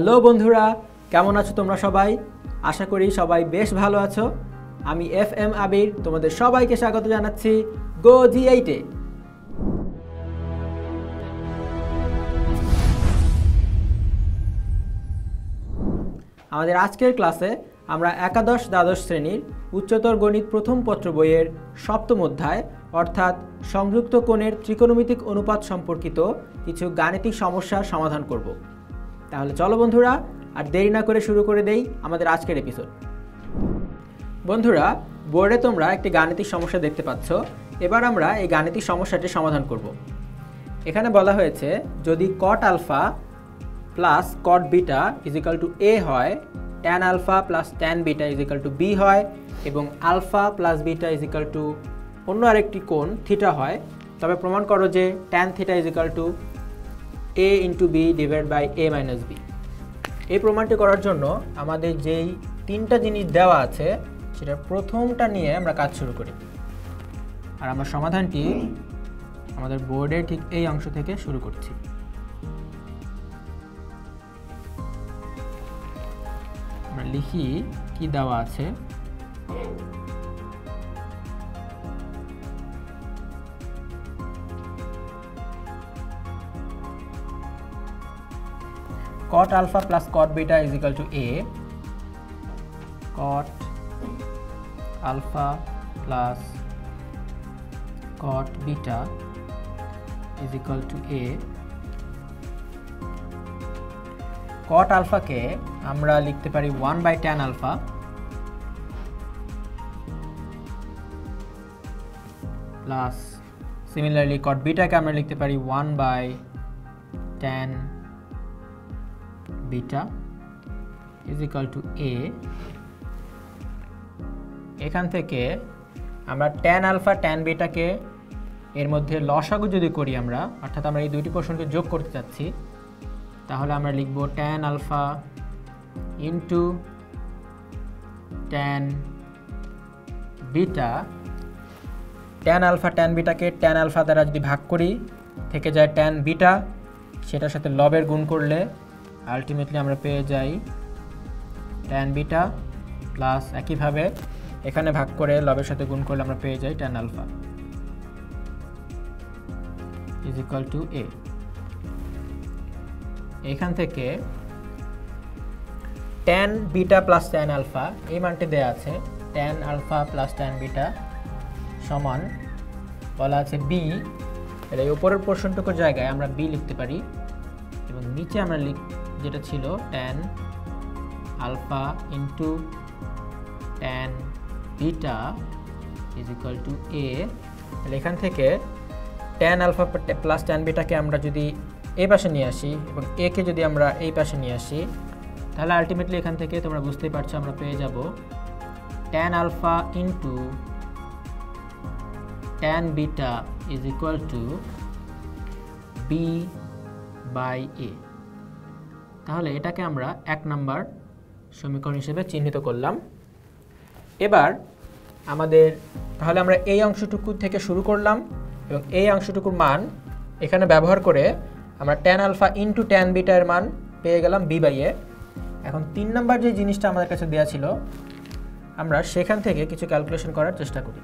Hello বন্ধুরা, কেমন আছো তোমরা সবাই? আশা করি সবাই বেশ ভালো আছো। আমি FM আবির তোমাদের সবাইকে স্বাগত জানাচ্ছি গো G8-এ। আমাদের আজকের ক্লাসে আমরা একাদশ দ্বাদশ শ্রেণীর উচ্চতর গণিত প্রথম পত্র বইয়ের সপ্তম অধ্যায় অর্থাৎ সংযুক্ত কোণের ত্রিকোণমিতিক অনুপাত সম্পর্কিত কিছু গাণিতিক সমস্যার সমাধান করব। তাহলে চলো বন্ধুরা, আর দেরি না করে শুরু করে দেই আমাদের আজকের এপিসোড। বন্ধুরা, বোর্ডে তোমরা একটি গাণিতিক সমস্যা দেখতে পাচ্ছ। এবার আমরা এই গাণিতিক সমস্যাটি সমাধান করব। এখানে বলা হয়েছে যদি cot alpha plus cot beta equal to a হয়, tan alpha plus tan beta equal to b হয় এবং alpha plus beta equal to অন্য আরেকটি কোণ থিটা হয়, তবে প্রমাণ করো যে tan theta equal to a into b divide by a minus b। এই প্রমাণটি করার জন্য আমাদের যেই তিনটা জিনিস দেওয়া আছে সেটা প্রথমটা নিয়ে আমরা কাজ শুরু করি। আর আমরা সমাধানটি আমাদের বোর্ডের ঠিক এই অংশ থেকে শুরু করছি। আমরা লিখি কি দেওয়া আছে। cot alpha plus cot beta is equal to a. Cot alpha plus cot beta is equal to a. cot alpha কে আমরা লিখতে পারি 1 by tan alpha plus similarly cot beta কে আমরা লিখতে পারি 1 by tan beta is equal to a। এখান থেকে আমরা tan alpha tan beta কে এর মধ্যে লসাগু যদি করি আমরা, অর্থাৎ আমরা এই দুইটি কোণকে যোগ করতে যাচ্ছি, তাহলে আমরা লিখব tan alpha into tan beta। tan alpha tan beta কে tan alpha দ্বারা যদি ভাগ করি থেকে যায় tan beta, সেটার সাথে লবের গুণ করলে আলটিমেটলি আমরা পেয়ে যাই tan beta প্লাস একইভাবে এখানে ভাগ করে লবের সাথে গুণ করলে আমরা পেয়ে যাই tan alpha is equal to a। এখান থেকে tan beta plus tan alpha এই মানটি দেয়া আছে, tan alpha plus tan beta সমান বলা আছে b। এর এই উপরের পোরশনটুকুর জায়গায় আমরা b লিখতে পারি এবং নিচে আমরা যেটা ছিল tan alpha into tan beta is equal to a। এখান থেকে tan alpha plus tan beta কে আমরা যদি এই পাশে নিয়ে আসি এবং a কে যদি আমরা এই পাশে নিয়ে আসি, তাহলে আলটিমেটলি এখান থেকে তোমরা বুঝতেই পারছো আমরা পেয়ে যাব tan alpha into tan beta is equal to b by a। তাহলে এটাকে আমরা 1 নাম্বার সমীকরণ হিসেবে চিহ্নিত করলাম। এবার আমাদের তাহলে আমরা এই অংশটুকু থেকে শুরু করলাম এবং এই অংশটুকুর মান এখানে ব্যবহার করে আমরা tan alpha into tan beta এর মান পেয়ে গেলাম b by a। এখন 3 নাম্বার যে জিনিসটা আমাদের কাছে দেয়া ছিল, আমরা সেখান থেকে কিছু ক্যালকুলেশন করার চেষ্টা করি।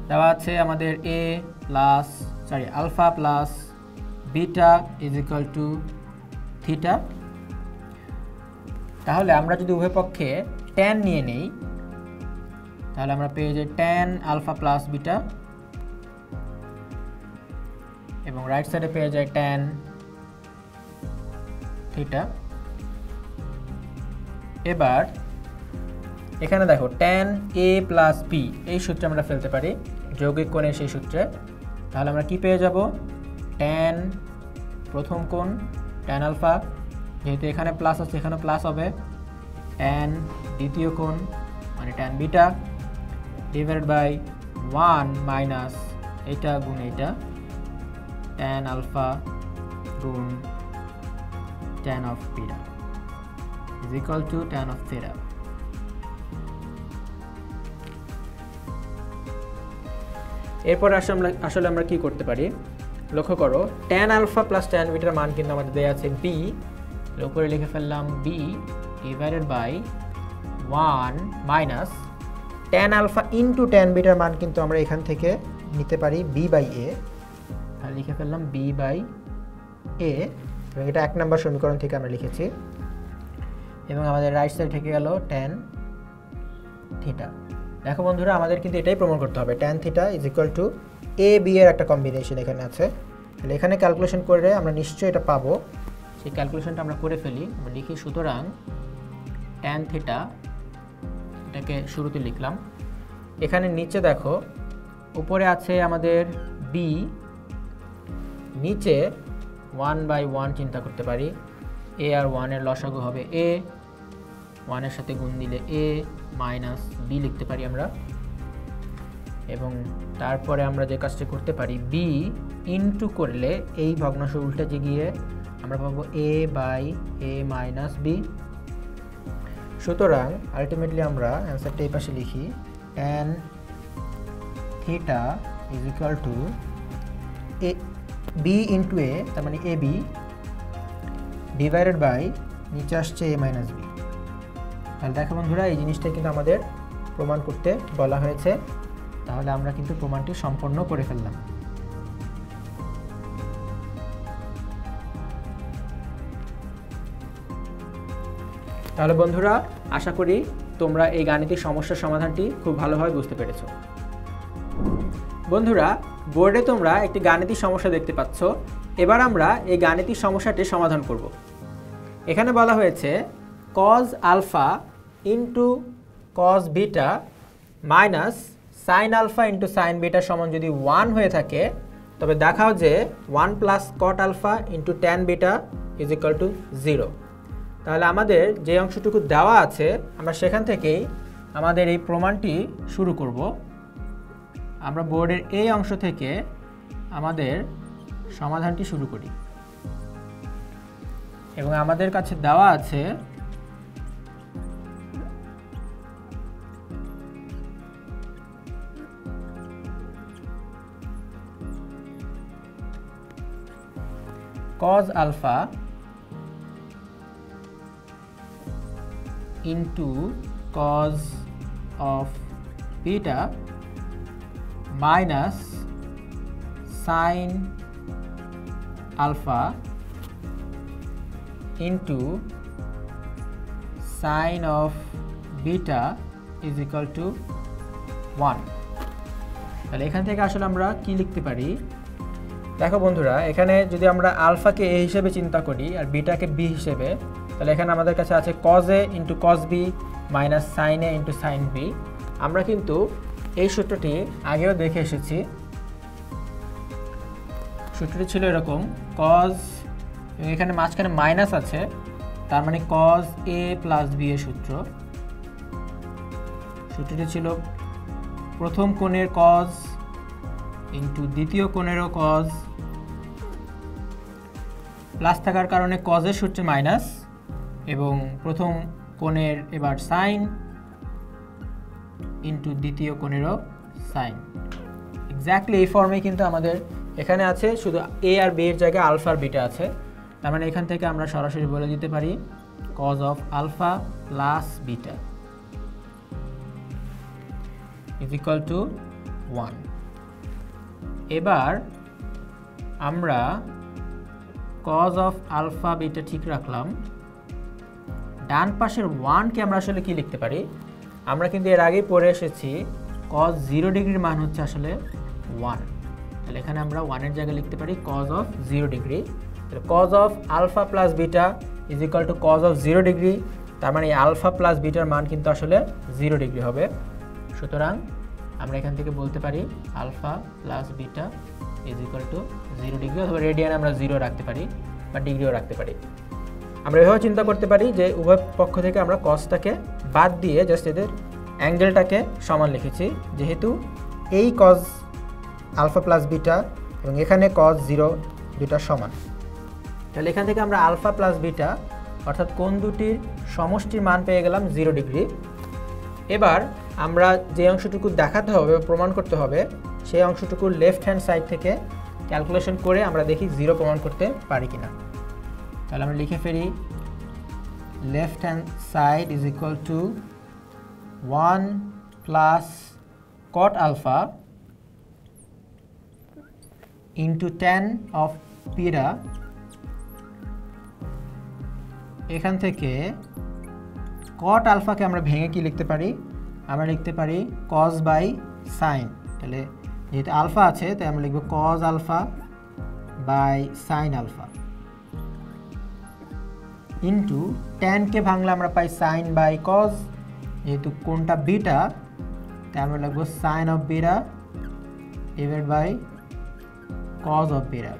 দেওয়া আছে আমাদের alpha plus beta is equal to theta। তাহলে আমরা যদি উভয় পক্ষে tan নিয়ে নেই, তাহলে আমরা পেয়ে যাই tan alpha plus beta এবং রাইট সাইডে পেয়ে যাই tan theta। এবার এখানে দেখো tan a plus b এই সূত্রে আমরা ফেলতে পারি, যৌগিক কোণের সেই সূত্রে। তাহলে আমরা কি পেয়ে যাব tan প্রথম কোণ tan alpha, যেহেতু এখানে প্লাস আছে এখানে প্লাস হবে, tan দ্বিতীয় কোণ মানে tan beta divided by 1 minus এটা গুণ এটা tan alpha গুণ tan of beta is equal to tan of theta। এরপর আসলে আমরা কি করতে পারি, লক্ষ্য করো tan alpha plus tan beta এর মান কিন্তু আমাদের দেয়া আছে b উপরে লিখে ফেললাম b divided by 1 minus tan alpha into tan বিটার মান কিন্তু আমরা এখান থেকে নিতে পারি বি বাই এ, আর লিখে ফেললাম বি বাই এ, এবং এটা 1 নম্বর সমীকরণ থেকে আমরা লিখেছি। এবং আমাদের রাইট সাইড থেকে গেল tan থিটা। দেখো বন্ধুরা, আমাদের কিন্তু এটাই প্রমাণ করতে হবে, tan theta is equal to A b এর একটা কম্বিনেশন এখানে আছে। তাহলে এখানে ক্যালকুলেশন করে আমরা নিশ্চয়ই এটা পাবো। সেই ক্যালকুলেশনটা আমরা করে ফেলি। আমরা লিখি সুতরাং tan থিটা, এটাকে শুরুতে লিখলাম। এখানে নিচে দেখো উপরে আছে আমাদের বি, নিচে 1/1 চিন্তা করতে পারি। এ আর 1 এর লসাগু হবে এ, 1 এর সাথে গুণ দিলে এ মাইনাস বি লিখতে পারি আমরা। এবং তারপরে আমরা যে কাজটি করতে পারি, বি ইনটু করলে এই ভগ্নাংশ উল্টে গিয়ে আমরা পাবো A by A minus B. সুতরাং আলটিমেটলি আমরা অ্যান্সারটা এই পাশে লিখি, tan theta is equal to A B into A, তার মানে এ বি ডিভাইডেড বাই নিচে আসছে এ মাইনাস বি। তাহলে দেখো বন্ধুরা, এই জিনিসটা কিন্তু আমাদের প্রমাণ করতে বলা হয়েছে। তাহলে আমরা কিন্তু প্রমাণটি সম্পন্ন করে ফেললাম। তাহলে বন্ধুরা, আশা করি তোমরা এই গাণিতিক সমস্যার সমাধানটি খুব ভালোভাবে বুঝতে পেরেছো। বন্ধুরা, বোর্ডে তোমরা একটি গাণিতিক সমস্যা দেখতে পাচ্ছ। এবার আমরা এই গাণিতিক সমস্যাটি সমাধান করব। এখানে বলা হয়েছে cos alpha into cos beta minus sine alpha into sine beta সমান যদি 1 হয়ে থাকে, তবে দেখাও যে 1 plus cot alpha into tan beta is equal to 0। তাহলে আমাদের যে অংশটুকু দেওয়া আছে আমরা সেখান থেকেই আমাদের এই প্রমাণটি শুরু করব। আমরা বোর্ডের এই অংশ থেকে আমাদের সমাধানটি শুরু করি। এবং আমাদের কাছে দেওয়া আছে cos alpha into cos of beta minus sin alpha into sin of beta is equal to 1। তাহলে এখান থেকে আসলে আমরা কি লিখতে পারি? দেখো বন্ধুরা, এখানে যদি আমরা আলফাকে এ হিসেবে চিন্তা করি আর বিটাকে বি হিসেবে, তাহলে এখানে আমাদের কাছে আছে cos a into cos b minus sine A into sine B. আমরা কিন্তু এই সূত্রটি আগেও দেখে এসেছি। সূত্রটি ছিল এরকম, cos, এবং এখানে মাঝখানে মাইনাস আছে, তার মানে cos a প্লাস b এর সূত্রটি ছিল প্রথম কোণের cos ইন্টু দ্বিতীয় কোণেরও cos, প্লাস থাকার কারণে cos এর সূত্রে মাইনাস, এবং প্রথম কোণের এবার সাইন ইন্টু দ্বিতীয় কোণেরও সাইন। এক্স্যাক্টলি এই ফর্মে কিন্তু আমাদের এখানে আছে, শুধু এ আর বি এর জায়গায় আলফা আর বিটা আছে। তার মানে এখান থেকে আমরা সরাসরি বলে দিতে পারি cos of alpha plus beta is equal to 1। এবার আমরা cos অফ আলফা বিটা ঠিক রাখলাম। ডান পাশের 1কে আমরা আসলে কি লিখতে পারি? আমরা কিন্তু এর আগেই পড়ে এসেছি cos 0 ডিগ্রির মান হচ্ছে আসলে 1। তাহলে এখানে আমরা 1 এর জায়গায় লিখতে পারি cos অফ 0 ডিগ্রি। তাহলে cos of alpha plus beta is equal to cos of 0 degree. তার মানে এই আলফা প্লাস বিটার মান কিন্তু আসলে 0 ডিগ্রি হবে। সুতরাং আমরা এখান থেকে বলতে পারি alpha plus beta is equal to 0 degree, অথবা রেডিয়ানে আমরা 0 রাখতে পারি বা ডিগ্রিও রাখতে পারি। আমরা এভাবে চিন্তা করতে পারি যে উভয় পক্ষ থেকে আমরা কসটাকে বাদ দিয়ে জাস্ট এদের অ্যাঙ্গেলটাকে সমান লিখেছি, যেহেতু এই cos আলফা প্লাস বিটা এবং এখানে cos 0 দুটা সমান। তাহলে এখান থেকে আমরা আলফা প্লাস বিটা অর্থাৎ কোণ দুটির সমষ্টির মান পেয়ে গেলাম 0 ডিগ্রি। এবার আমরা যে অংশটুকু দেখাতে হবে বা প্রমাণ করতে হবে, সেই অংশটুকুর লেফট হ্যান্ড সাইড থেকে ক্যালকুলেশন করে আমরা দেখি 0 প্রমাণ করতে পারি কিনা। তাহলে আমরা লিখে ফেলি left hand side is equal to 1 plus cot alpha into tan of beta। এখান থেকে cot alpha কে আমরা ভেঙে কি লিখতে পারি? আমরা লিখতে পারি cos by sin। তাহলে যেহেতু আলফা আছে তাই আমরা লিখব cos alpha by sin alpha into tan কে ভাঙলে আমরা পাই sin by cos, যেহেতু কোণটা বিটা তাই আমরা লিখব sin of beta divided by cos of beta।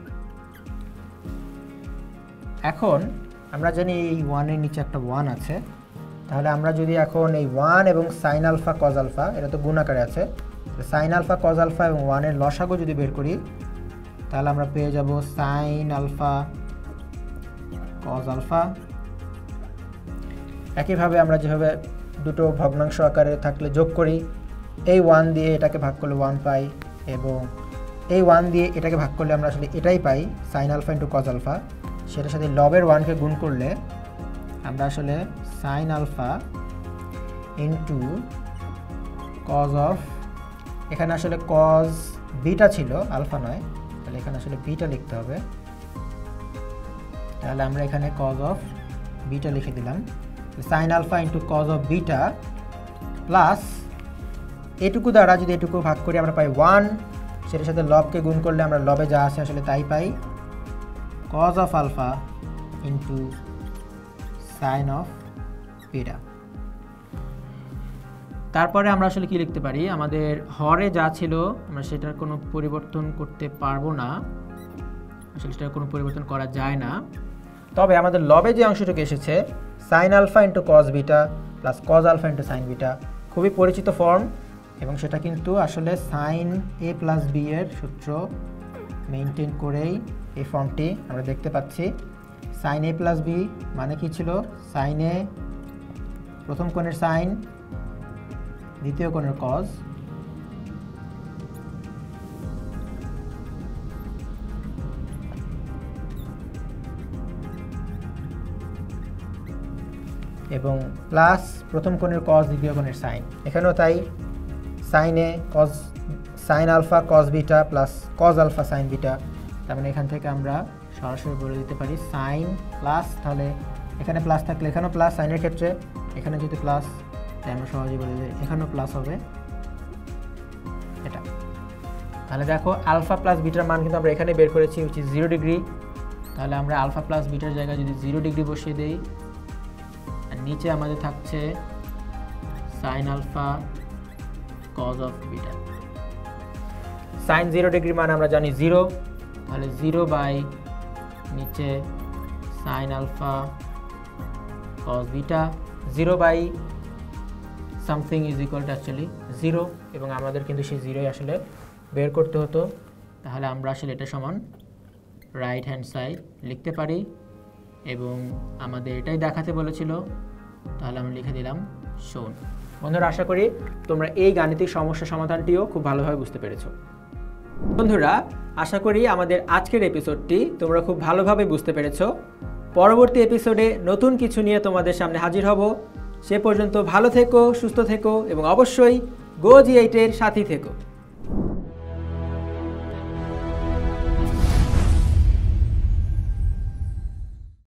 এখন আমরা জানি এই 1 এর নিচে একটা 1 আছে, তাহলে আমরা যদি এখন এই 1 এবং sin alpha cos alpha এটা তো গুণ আকারে আছে, sin alpha cos alpha এবং 1 এর লসাগু যদি বের করি তাহলে আমরা পেয়ে যাব sin alpha cos alpha। একইভাবে আমরা যেভাবে দুটো ভগ্নাংশ আকারে থাকলে যোগ করি, এই 1 দিয়ে এটাকে ভাগ করলে 1 পাই এবং এই 1 দিয়ে এটাকে ভাগ করলে আমরা আসলে এটাই পাই sin alpha into cos alpha। সেটার সাথে লবের 1 কে গুণ করলে আমরা আসলে sin alpha into cos of, এখানে আসলে cos বিটা ছিল আলফা নয়, তাহলে এখানে আসলে বিটা লিখতে হবে। তাহলে আমরা এখানে cos of বিটা লিখে দিলাম, sin alpha into cos of beta plus এটুকু দ্বারা যদি এটুকু ভাগ করি আমরা পাই 1, সেটার সাথে লবকে গুণ করলে আমরা লবে যা আছে আসলে তাই পাই cos of alpha into sin of beta। তারপরে আমরা আসলে কি লিখতে পারি, আমাদের হরে যা ছিল আমরা সেটার কোনো পরিবর্তন করতে পারবো না, আসলে সেটার কোনো পরিবর্তন করা যায় না। তবে আমাদের লবে যে অংশটুকু এসেছে sin alpha into cos beta plus cos alpha into sin beta খুবই পরিচিত ফর্ম, এবং সেটা কিন্তু আসলে sin a plus b এর সূত্র মেইনটেইন করেই এই ফর্মটি আমরা দেখতে পাচ্ছি। sin a plus b মানে কি ছিল, sin a প্রথম কোণের sin, দ্বিতীয় কোণের cos, এবং প্লাস প্রথম কোণের cos, দ্বিতীয় কোণের sin। এখানেও তাই sin a cos sin alpha cos beta plus cos alpha sin beta। তার মানে এখান থেকে আমরা সরাসরি বলে দিতে পারি sin প্লাস, তাহলে এখানে প্লাস থাকলে এখানেও প্লাস, সাইনের ক্ষেত্রে এখানে যদি প্লাস তাই আমরা সহজেই বলে দিই এখানেও প্লাস হবে এটা। তাহলে দেখো আলফা প্লাস বিটার মান কিন্তু আমরা এখানে বের করেছি which is 0 ডিগ্রি। তাহলে আমরা আলফা প্লাস বিটার জায়গায় যদি 0 ডিগ্রি বসিয়ে দেই আর নিচে আমাদের থাকছে sin alpha cos of beta। sin 0 degree মান আমরা জানি 0, তাহলে 0 বাই নিচে sin alpha cos beta, 0 by something is equal to actually 0, এবং আমাদের কিন্তু সেই 0ই আসলে বের করতে হতো। তাহলে আমরা আসলে এটা সমান রাইট হ্যান্ড সাইড লিখতে পারি, এবং আমাদের এটাই দেখাতে বলেছিল, তাহলে আমরা লিখে দিলাম শোন। বন্ধুরা, আশা করি তোমরা এই গাণিতিক সমস্যা সমাধানটিও খুব ভালোভাবে বুঝতে পেরেছো। বন্ধুরা, আশা করি আমাদের আজকের এপিসোডটি তোমরা খুব ভালোভাবে বুঝতে পেরেছো। পরবর্তী এপিসোডে নতুন কিছু নিয়ে তোমাদের সামনে হাজির হব। সে পর্যন্ত ভালো থেকো, সুস্থ থেকো এবং অবশ্যই গো জি8 এর সাথী থেকো।